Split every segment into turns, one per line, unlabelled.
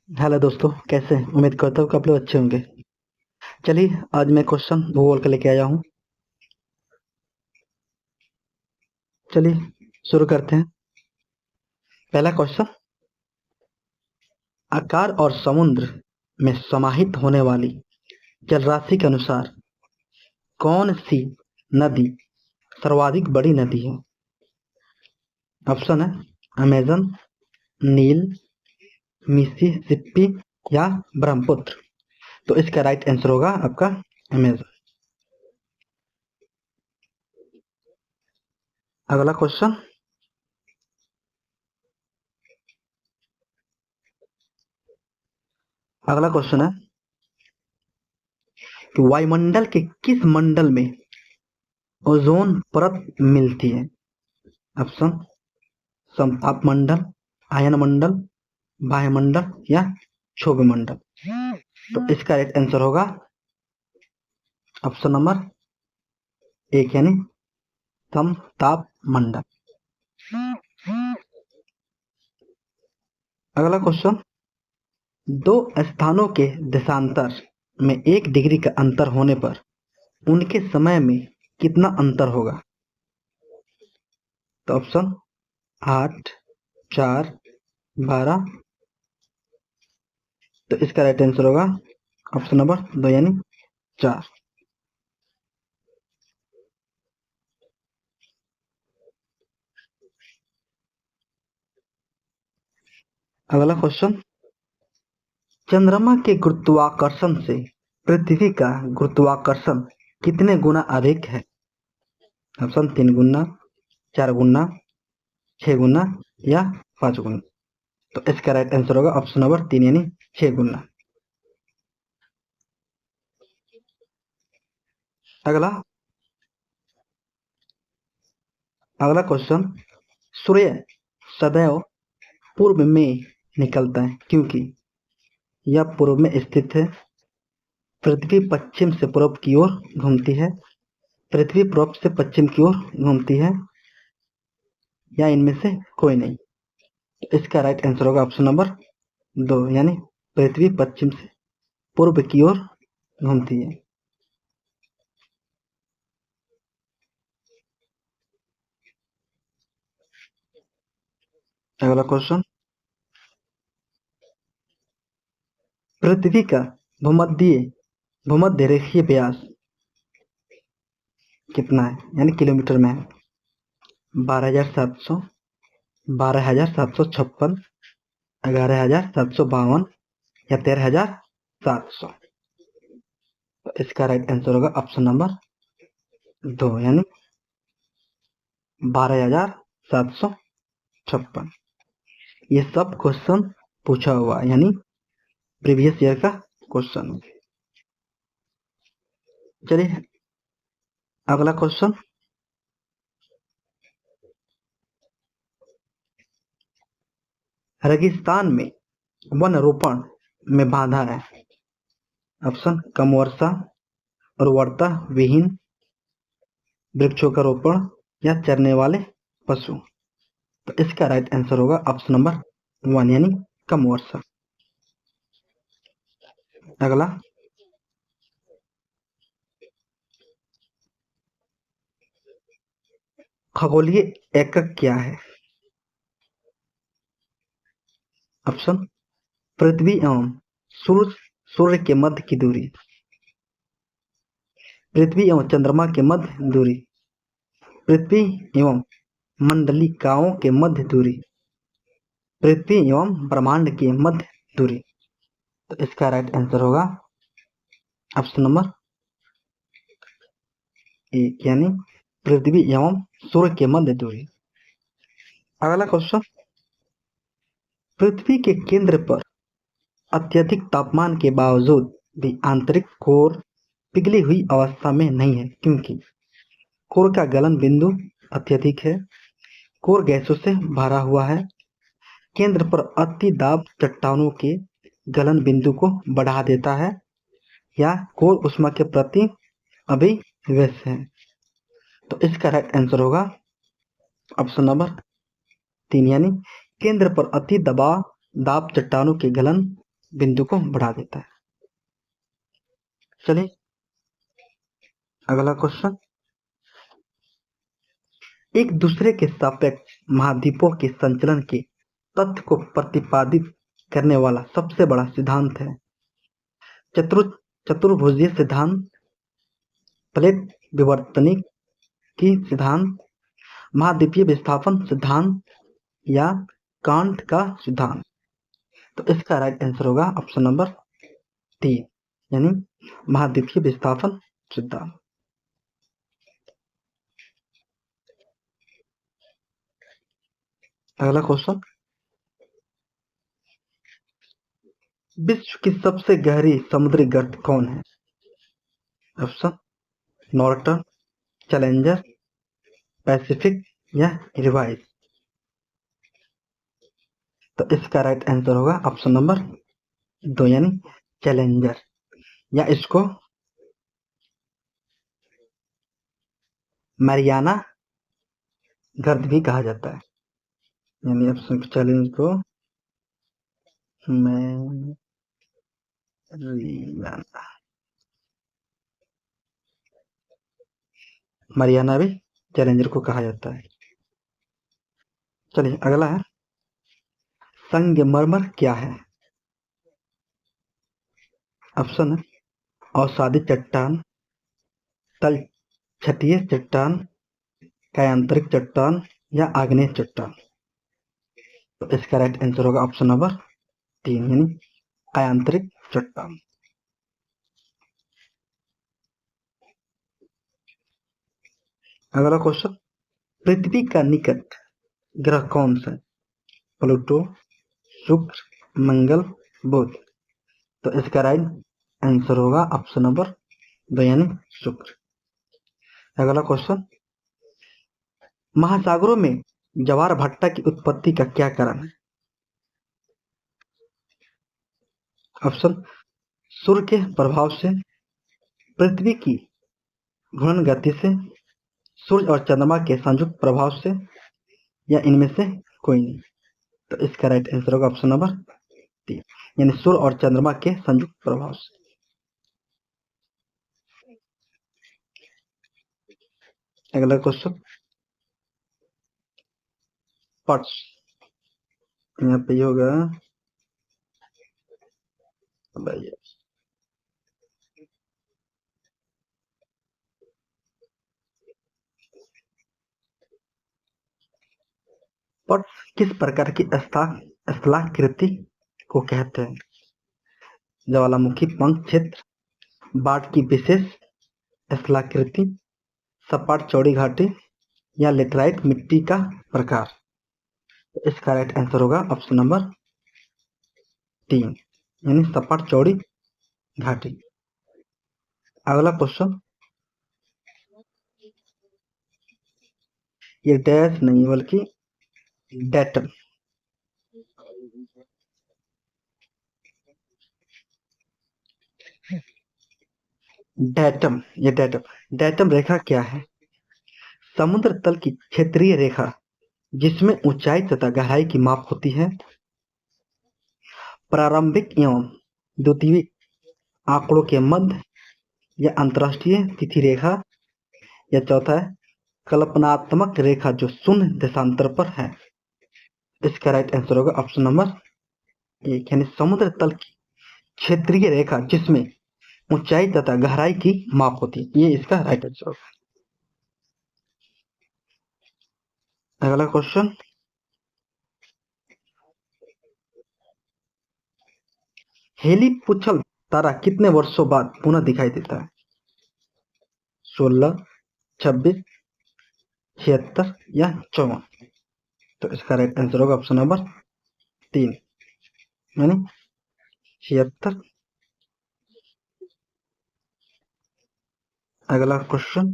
Hello दोस्तों, कैसे हैं? उम्मीद करता हूँ कि आप लोग अच्छे होंगे। चलिए, आज मैं क्वेश्चन भूगोल का लेके आया हूँ। चलिए शुरू करते हैं। पहला क्वेश्चन, आकार और समुद्र में समाहित होने वाली जलराशि के अनुसार कौन सी नदी सर्वाधिक बड़ी नदी है? ऑप्शन है अमेजन, नील, मिसिसिपी या ब्रह्मपुत्र। तो इसका राइट आंसर होगा आपका अमेजन। अगला क्वेश्चन, अगला क्वेश्चन है कि वायुमंडल के किस मंडल में ओजोन परत मिलती है? ऑप्शन समताप मंडल, आयन मंडल, वायुमंडल या क्षोभ मंडल। तो इसका राइट आंसर होगा ऑप्शन नंबर एक यानी समताप मंडल। अगला क्वेश्चन, दो स्थानों के देशांतर में 1 डिग्री का अंतर होने पर उनके समय में कितना अंतर होगा? तो ऑप्शन 8, 4, 12। तो इसका राइट आंसर होगा ऑप्शन नंबर 2 यानी 4। अगला क्वेश्चन, चंद्रमा के गुरुत्वाकर्षण से पृथ्वी का गुरुत्वाकर्षण कितने गुना अधिक है? ऑप्शन 3 गुना, 4 गुना, 6 गुना या 5 गुना। तो इसका राइट आंसर होगा ऑप्शन नंबर 3 यानी 6 गुना। अगला अगला क्वेश्चन, सूर्य सदैव पूर्व में निकलता है क्योंकि यह पूर्व में स्थित है, पृथ्वी पश्चिम से पूर्व की ओर घूमती है, पृथ्वी पूर्व से पश्चिम की ओर घूमती है, या इनमें से कोई नहीं। तो इसका राइट आंसर होगा ऑप्शन नंबर 2 यानी पृथ्वी पश्चिम से पूर्व की ओर घूमती है। अगला क्वेश्चन, पृथ्वी का भूमध्य भूमध्य रेखीय व्यास कितना है यानी किलोमीटर में है? 12,700, 12,756, 11,752 या 13,700। तो इसका राइट आंसर होगा ऑप्शन नंबर 2 यानी 12,756। ये सब क्वेश्चन पूछा हुआ है, यानी प्रीवियस ईयर का क्वेश्चन। चलिए अगला क्वेश्चन, रेगिस्तान में वन रोपण में बाधा है? ऑप्शन कम वर्षा, उर्वरता विहीन, वृक्षों का रोपण या चरने वाले पशु। तो इसका राइट आंसर होगा ऑप्शन नंबर 1 यानी कम वर्षा। अगला, खगोलीय एकक क्या है? ऑप्शन पृथ्वी एवं सूर्य सूर्य के मध्य की दूरी, पृथ्वी एवं चंद्रमा के मध्य दूरी, पृथ्वी एवं मंडलिकाओं के मध्य दूरी, पृथ्वी एवं ब्रह्मांड के मध्य दूरी। तो इसका राइट आंसर होगा ऑप्शन नंबर 1 यानी पृथ्वी एवं सूर्य के मध्य दूरी। अगला क्वेश्चन, पृथ्वी के केंद्र पर अत्यधिक तापमान के बावजूद भी आंतरिक कोर पिघली हुई अवस्था में नहीं है क्योंकि कोर का गलन बिंदु अत्यधिक है, कोर गैसों से भरा हुआ है, केंद्र पर अति दाब चट्टानों के गलन बिंदु को बढ़ा देता है, या कोर ऊष्मा के प्रति अभिवश है। तो इसका राइट आंसर होगा ऑप्शन नंबर 3 यानी केंद्र पर अति दबाव दाब चट्टानों के गलन बिंदु को बढ़ा देता है। चलिए अगला क्वेश्चन, एक दूसरे के सापेक्ष महाद्वीपों के संचलन के तथ्य को प्रतिपादित करने वाला सबसे बड़ा सिद्धांत है चतुर्भुजीय सिद्धांत, प्लेट विवर्तनिक की सिद्धांत, महाद्वीपीय विस्थापन सिद्धांत या कांट का सिद्धांत। तो इसका राइट आंसर होगा ऑप्शन नंबर 3 यानी महाद्वीपीय विस्थापन सिद्धांत। अगला क्वेश्चन, विश्व की सबसे गहरी समुद्री गर्त कौन है? ऑप्शन नॉर्टन, चैलेंजर, पैसिफिक या रिवाइज। तो इसका राइट आंसर होगा ऑप्शन नंबर 2 यानी चैलेंजर, या इसको मैरियाना गर्त भी कहा जाता है, यानी ऑप्शन चैलेंज को मैरियाना भी चैलेंजर को कहा जाता है। चलिए अगला है, संगमरमर क्या है? ऑप्शन है अवसादी चट्टान, तलछटीय चट्टान, कायांतरिक चट्टान या आग्नेय चट्टान। तो इसका राइट आंसर होगा ऑप्शन नंबर 3 यानी कायांतरिक चट्टान। अगला क्वेश्चन, पृथ्वी का निकट ग्रह कौन सा है? प्लूटो, शुक्र, मंगल, बुध। तो इसका राइट आंसर होगा ऑप्शन नंबर 2 यानी शुक्र। अगला क्वेश्चन, महासागरों में ज्वार भाटा की उत्पत्ति का क्या कारण है? ऑप्शन सूर्य के प्रभाव से, पृथ्वी की घूर्णन गति से, सूर्य और चंद्रमा के संयुक्त प्रभाव से, या इनमें से कोई नहीं। तो इसका राइट आंसर होगा ऑप्शन नंबर 3 यानी सूर्य और चंद्रमा के संयुक्त प्रभाव से। अगला क्वेश्चन, पट्स, यहाँ पे होगा पट्स किस प्रकार की स्थलाकृति को कहते हैं? ज्वालामुखी पंख क्षेत्र, बाढ़ की विशेष स्थलाकृति, सपाट चौड़ी घाटी या लेटराइट मिट्टी का प्रकार। तो इसका राइट आंसर होगा ऑप्शन नंबर 3 यानी सपाट चौड़ी घाटी। अगला क्वेश्चन, ये डैश नहीं बल्कि डेटम, डेटम रेखा क्या है? समुद्र तल की क्षेत्रीय रेखा जिसमें ऊंचाई तथा गहराई की माप होती है, प्रारंभिक एवं द्वितीयक आंकड़ों के मध्य या अंतरराष्ट्रीय तिथि रेखा, या चौथा है कल्पनात्मक रेखा जो शून्य देशांतर पर है। इसका राइट आंसर होगा ऑप्शन नंबर 1 यानी समुद्र तल की क्षेत्रीय रेखा जिसमें ऊंचाई तथा गहराई की माप होती है, ये इसका राइट आंसर होगा। अगला क्वेश्चन, हेली पुछल तारा कितने वर्षों बाद पुनः दिखाई देता है? 16, 26, 76 या 54। तो इसका राइट आंसर होगा ऑप्शन नंबर 3 यानी 76। अगला क्वेश्चन,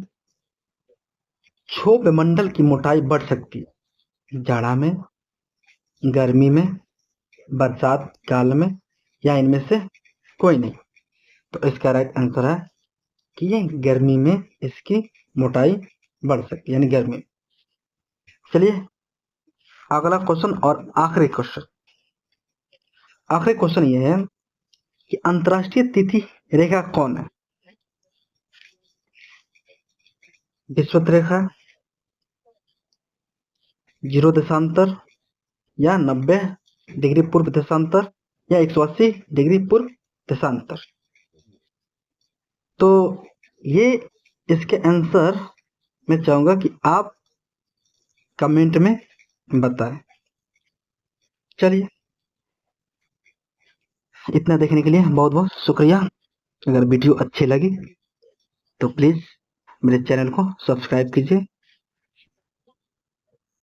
क्षोभ मंडल की मोटाई बढ़ सकती है जाड़ा में, गर्मी में, बरसात काल में, या इनमें से कोई नहीं। तो इसका राइट आंसर है कि ये गर्मी में इसकी मोटाई बढ़ सकती है यानी गर्मी। चलिए अगला क्वेश्चन और आखिरी क्वेश्चन ये है, कि अंतर्राष्ट्रीय तिथि रेखा कौन है? विषुवत रेखा, जीरो देशांतर, या 90 डिग्री पूर्व देशांतर, या 180 डिग्री पूर्व देशांतर। तो ये इसके आंसर मैं चाहूंगा कि आप कमेंट में बताएं। चलिए, इतना देखने के लिए बहुत बहुत शुक्रिया। अगर वीडियो अच्छी लगी तो प्लीज मेरे चैनल को सब्सक्राइब कीजिए